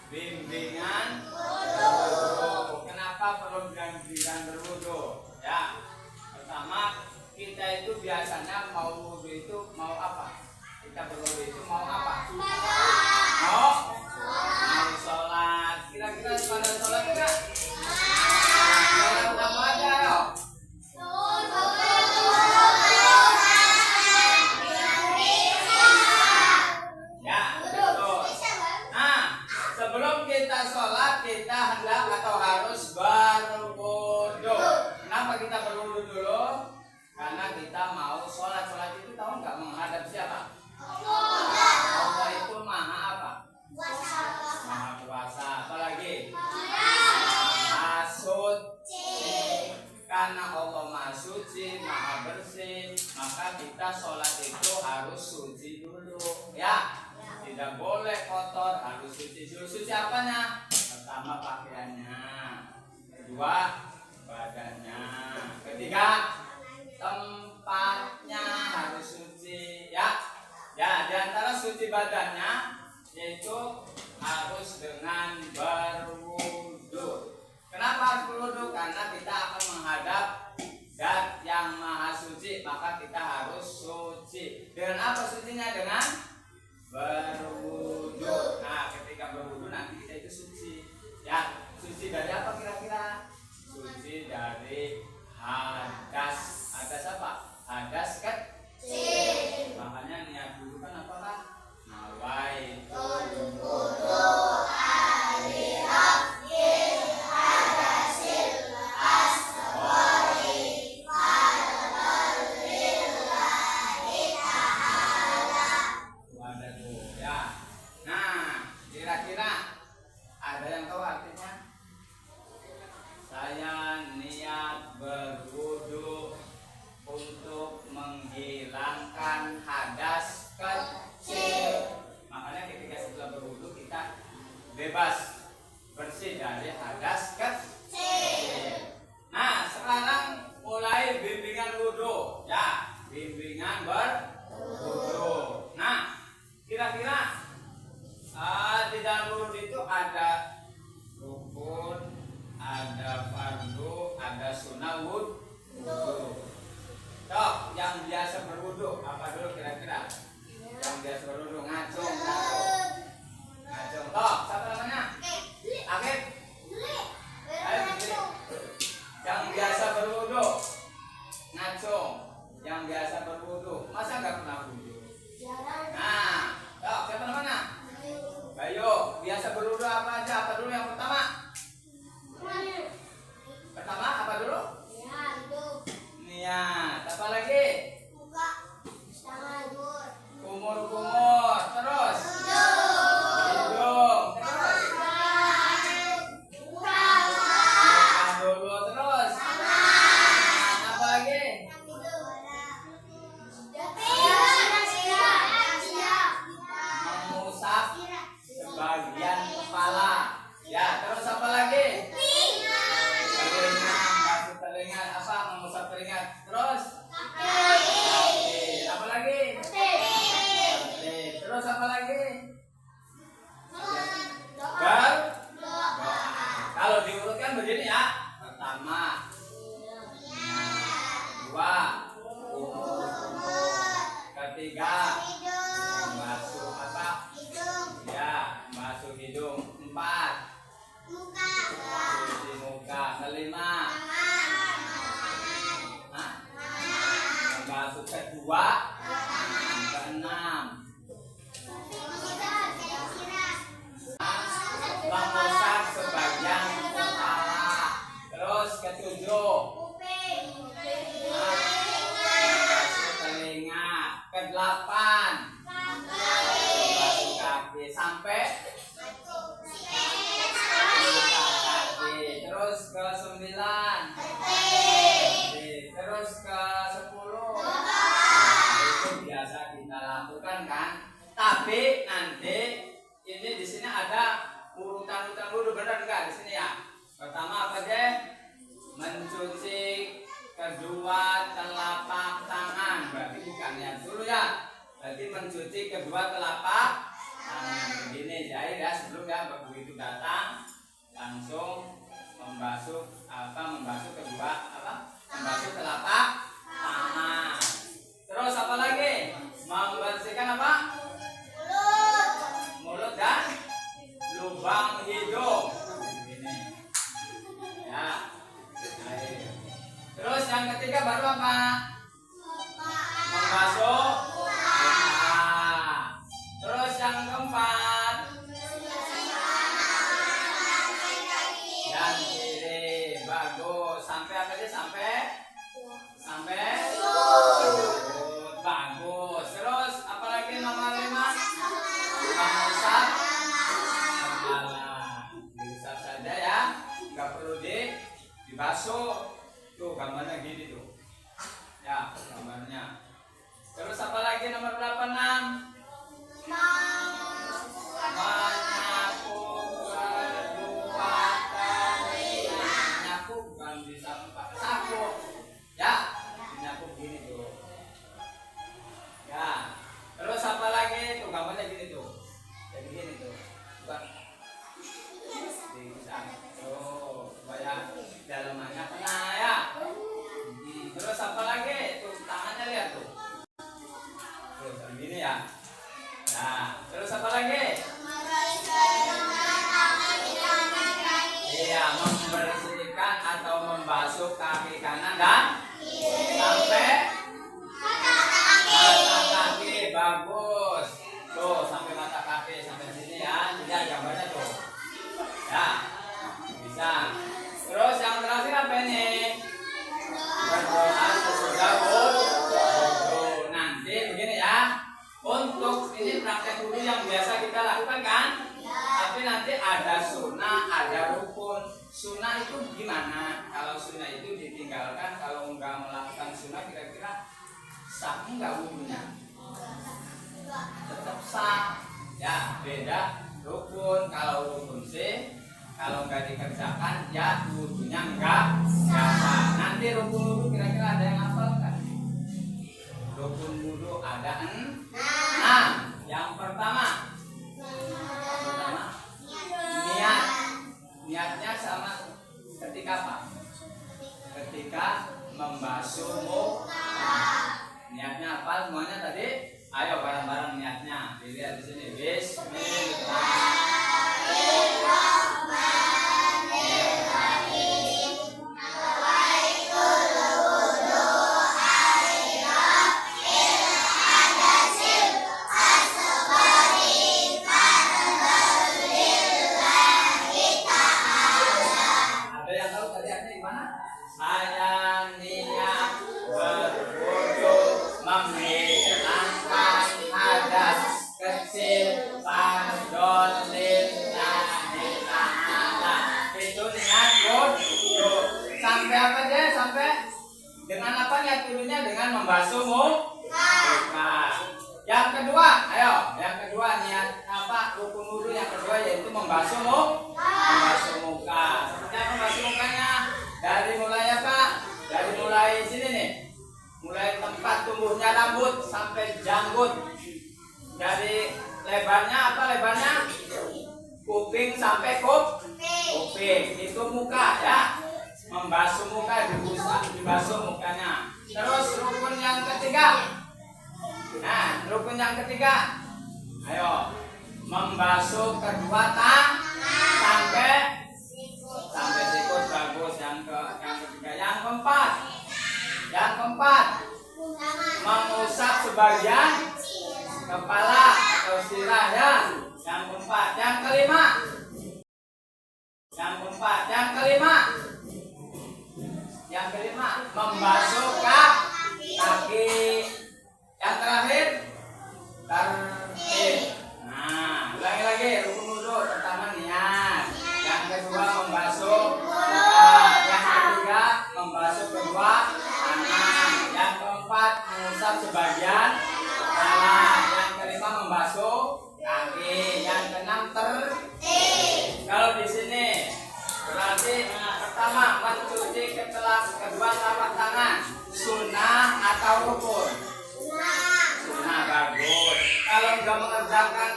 Bimbingan berwudu. Kenapa perlu bimbingan berwudu? Ya, pertama kita itu biasanya mau wudu itu mau apa? Kita berwudu itu mau apa? Mau sholat. Kira-kira pada sholat enggak? Sholat apa aja yo? Sebelum kita sholat, kita hendak atau harus berwudu. Kenapa kita berwudu dulu? Karena kita mau sholat. Sholat itu tahu nggak menghadap siapa? Allah itu maha apa? Maha kuasa. Apalagi? Maha suci. Karena Allah maha suci, maha bersih, maka kita sholat itu harus suci dulu. Ya. Tidak boleh kotor, harus suci dulu. Suci apanya? Pertama pakaiannya, kedua badannya, ketiga tempatnya harus suci. Ya, ya. Di antara suci badannya yaitu harus dengan berwudu. Kenapa harus berwudu? Karena kita akan menghadap Zat yang maha suci, maka kita harus suci. Dengan apa sucinya? Dengan berwudu. Nah, ketika berwudu nanti kita itu suci. Ya, suci dari apa kira-kira? Suci dari hadas. Hadas apa? Hadas kecil. Makanya niat dulu kan apa kan? Nawaitul wudu ali rafil hadasil asghari fadlillahi ta'ala. Ya. Nah, kira-kira ada yang tahu artinya? Saya niat berwudu untuk menghilangkan hadas kecil. Makanya ketika setelah berwudu kita bebas, bersih dari hadas kecil. Nah, sekarang mulai bimbingan wudu. Ya, bimbingan berwudu. Nah, kira-kira di dalam wudu itu ada rukun, ada fardu, ada sunnah wudu. Tok, yang biasa berwudu apa dulu kira-kira? Yang biasa berwudu ngacung. Tok, siapa namanya? Akib. Yang biasa berwudu ngacung. Yang biasa berwudu masa nggak pernah wudu? Nah, tok, siapa namanya? Bayu. Biasa berwudu apa aja? Apa dulu yang pertama? Pertama apa dulu? Niat. Apa lagi? Kumur-kumur. Terus? Hidung. Terus? Muka dulu. Terus? Apa lagi? Mengusap sebagian kepala. Ya, terus apa lagi? Telinga apa? Mengusap telinga. Terus? Apa lagi? Terus apa lagi? Kalau diurutkan begini ya. Pertama, dua, ketiga, masuk apa? Ya, masuk hidung. Empat, cuci muka. Kelima, masuk kedua. Keenam, kan? Tapi nanti ini di sini ada urutan-urutan dulu, benar enggak di sini ya? Pertama apa deh? Mencuci kedua telapak tangan. Berarti bukan niat dulu ya. Berarti mencuci kedua telapak tangan. Begini ya, sebelumnya begitu datang langsung membasuh membasuh telapak tangan. Terus apa lagi? Membersihkan apa? Mulut dan lubang hidung. Begini. Ya. Baik. Terus yang ketiga baru apa? Membasuh muka. Terus yang keempat dan kiri. Bagus. Sampai apa sih? Sampai bagus. Terus apalagi nomor 5? Mengusap kepala. Diusap saja ya, nggak perlu dibasuh. Tuh gambarnya gini tuh. Ya, gambarnya. Terus apa lagi nomor berapa? 6? Menyapu kedua telinga. Menyapu bukan disapu, Pak. Sapu. Ya, menyapu gini tuh. Ya. Terus apa lagi? Tuh gambarnya gini tuh. Jadi gini tuh. Bukan. Tuh, supaya dalamannya kena ya. Terus apa lagi? Tuh tangannya lihat tuh. Tuh begini ya. Nah, terus apa lagi? Iya, membersihkan atau membasuh kaki kanan dan sampai mata kaki. Bagus. Tuh sampai mata kaki, sampai sini ya. Lihat gambarnya tuh. Ya, bisa. Terus yang terakhir apa ini? Berdoa sesudah wudu. Nanti begini ya. Untuk ini praktek wudu yang biasa kita lakukan kan? Tapi nanti ada sunnah, ada rukun. Sunnah itu gimana? Kalau sunnah itu ditinggalkan, kalau enggak melakukan sunnah kira-kira sah enggak wudunya? Tetap sah. Ya, beda rukun. Kalau rukun sih, kalau enggak dikerjakan ya wudunya enggak sah. Nanti rukun wudu kira-kira ada yang hafal enggak? Rukun wudu ada 6. Yang pertama niat. Niatnya sama ketika apa? Ketika membasuh muka. Niatnya apa semuanya tadi? Ayo bareng-bareng niatnya. Dilihat di sini. Ada yang tahu tadi artinya gimana? Saya niat berwudu menghilangkan hadas kecil pardon lillahi ta'ala. Itu niat wudu. Sampai apa deh? Sampai dengan apa niat wudunya? Dengan membasuh muka. Yang kedua, ayo. Yang kedua niat apa? Rukun wudu yang kedua yaitu membasuh muka. Seperti apa membasuh mukanya? Dari mulai apa? Dari mulai sini nih. Mulai tempat tumbuhnya rambut sampai janggut. Dari lebarnya apa lebarnya? Kuping sampai kuping. Itu muka ya. Membasuh muka, dibasuh mukanya. Terus rukun yang ketiga. Nah, rukun yang ketiga. Ayo. Membasuh kedua tangan sampai sikut. Bagus. Yang ketiga. Yang keempat. Mengusap sebagian kepala atau sirah ya. Yang keempat. Yang kelima. Membasuh kaki. Yang terakhir tertib. Nah, ulangi lagi rukun wudu. Pertama niat. Yang kedua membasuh muka. Yang ketiga membasuh kedua tangan. Yang keempat mengusap sebagian kepala. Yang kelima mencuci kedua telapak tangan? Sunnah atau rukun? Sunnah, bagus. Kalau nggak mengerjakan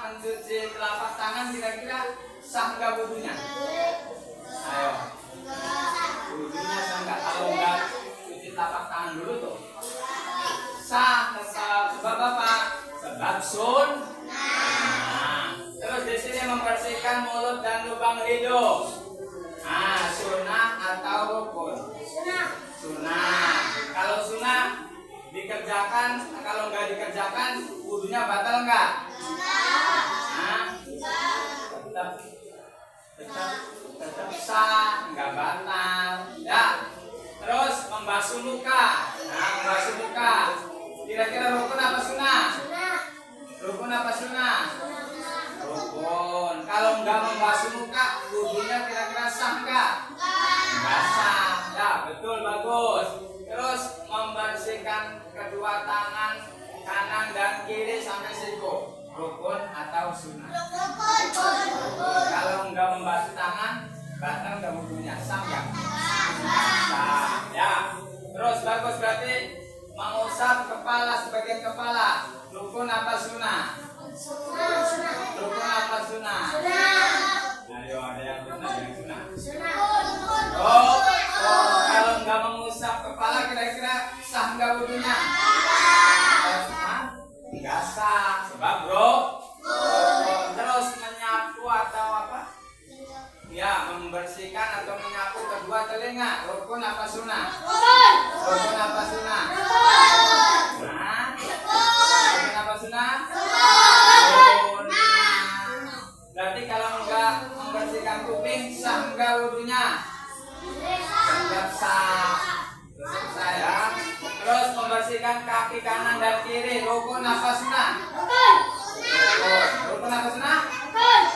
mencuci telapak tangan, kira-kira sah nggak wudunya? Ayo. Wudunya sah nggak? Kalau nggak cuci telapak tangan dulu tuh sah. Sebab apa? Sebab sunnah. Terus di sini membersihkan mulut dan lubang hidung. Sunnah atau rukun? Sunnah. Kalau sunnah dikerjakan, kalau nggak dikerjakan, wudunya batal nggak? Tetap sah, nggak batal. Ya. Terus membasuh muka. Membasuh muka. Kira-kira rukun apa sunnah? Rukun apa sunnah? Rukun. Kalau nggak membasuh muka, wudunya kira-kira sah nggak? Nggak sah. Ya, betul, bagus. Terus membersihkan kedua tangan kanan dan kiri sampai siku. Rukun atau sunnah? Rukun. Kalau nggak membasuh tangan, batal nggak wudunya? Sah nggak? Sah. Ya. Terus bagus, berarti mengusap kepala sebagian kepala. Rukun apa sunnah? Rukun apa sunnah? Ayo, ada yang sunnah, ada yang sunnah. Kalau nggak mengusap kepala, kira-kira sah nggak wudunya? Nggak sah. Sebab terus menyapu atau apa? Ya, membersihkan atau menyapu kedua telinga. Rukun apa sunnah? Rukun apa sunnah? Rukun apa sunnah? Berarti kalau enggak membersihkan kuping, sah enggak wudunya? Enggak sah. Ya. Terus membersihkan kaki kanan dan kiri. Rukun apa sunnah? Rukun apa sunnah?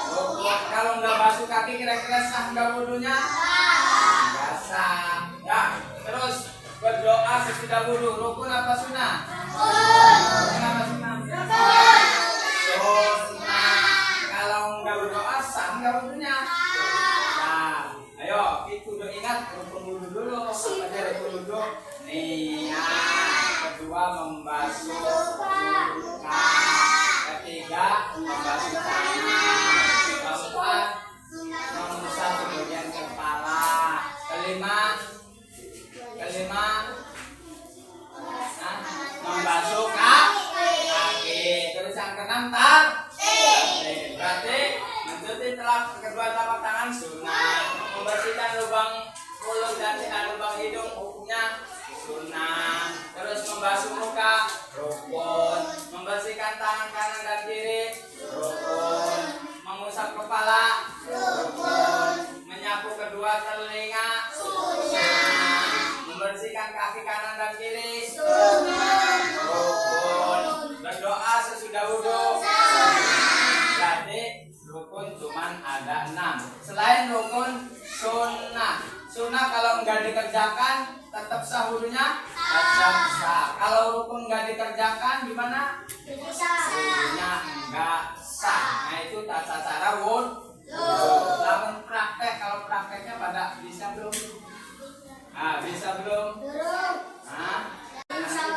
Rukun. Kalau enggak basuh kaki, kira-kira sah enggak wudunya? Enggak sah. Ya. Terus berdoa sesudah wudu. Rukun apa sunnah? Rukun apa sunnah? Sunnah. Kalau enggak berdoa, sah enggak wudunya? Nah, ayo kita udah ingat rukun wudu dulu. Apa aja rukun wudu? Niat. Kedua, membasuh muka. Ketiga, membasuh tangan. Keempat, mengusap bagian kepala. Kelima, membasuh kaki. Terus yang keenam, berarti mencuci kedua telapak tangan sunnah. Membersihkan lubang mulut dan lubang hidung hukumnya sunnah. Terus membasuh muka rukun. Membersihkan tangan kanan dan kiri rukun. Mengusap kepala rukun. Menyapu kedua telinga sunnah. Membersihkan kaki kanan dan kiri rukun. Berdoa sesudah wudu berarti rukun cuman ada 6. Selain rukun, sunnah. Sunnah kalau nggak dikerjakan tetap sah wudunya? Tetap sah. Kalau rukun nggak dikerjakan gimana? Wudunya nggak sah. Nah itu tata cara wudu. Namun praktek, kalau prakteknya pada bisa belum? Bisa belum?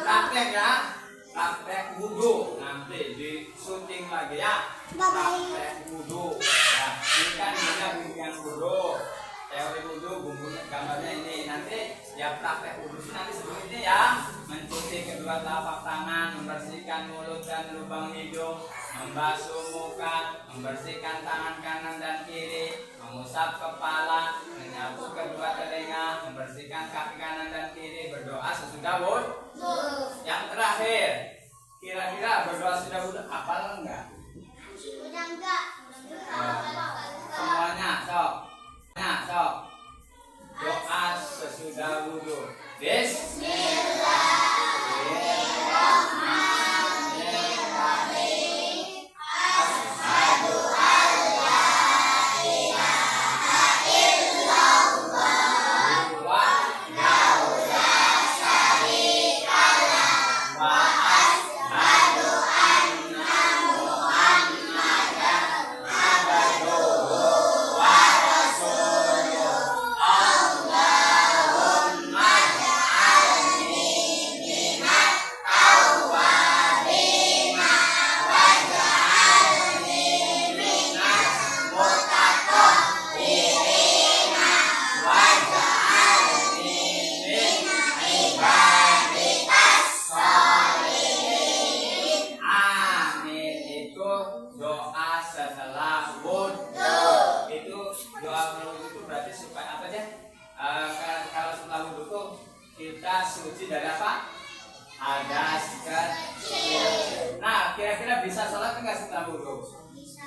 Praktek ya. Praktek wudu nanti di syuting lagi ya. Praktek wudu. Nah, ini kan bimbingan wudu. Teori wudu, gambarnya ini. Nanti ya praktek wudu nanti seperti ini ya. Mencuci kedua telapak tangan, membersihkan mulut dan lubang hidung, membasuh muka, membersihkan tangan kanan dan kiri, mengusap kepala, menyapu kedua telinga, membersihkan kaki kanan dan kiri, berdoa sesudah wudu. Yang terakhir, kira-kira berdoa sesudah wudu hafal enggak? Semuanya, sok. Doa sesudah wudu. Bismillahirrahmanirrahim. Asyhadu an la ilaha illallah wahdahu la syarika lah wa asyhadu anna doa setelah wudhu. Itu doa wudhu itu berarti supaya apa aja? Kalau setelah wudhu tuh kita suci dari apa? Hadas kecil. Nah, kira-kira bisa sholat enggak setelah wudhu? Bisa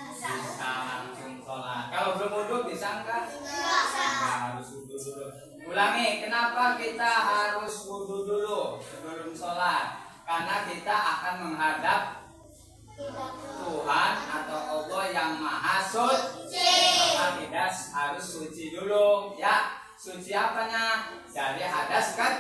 langsung sholat. Kalau belum wudhu bisa enggak? Harus wudhu dulu. Ulangi, kenapa kita harus wudhu dulu sebelum sholat? Karena kita akan menghadap Tuhan atau Allah yang Maha Suci. Maka kita harus suci dulu, ya. Suci apanya? Dari hadas kecil.